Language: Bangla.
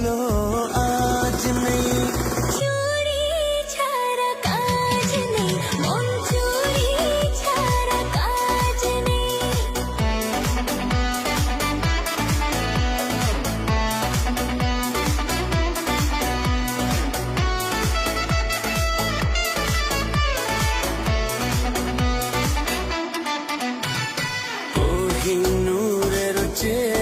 হলো আজ নেই। চুরি ছাড়া কাজ নেই, মন চুরি ছাড়া কাজ নেই। কোহিনূরের চেয়ে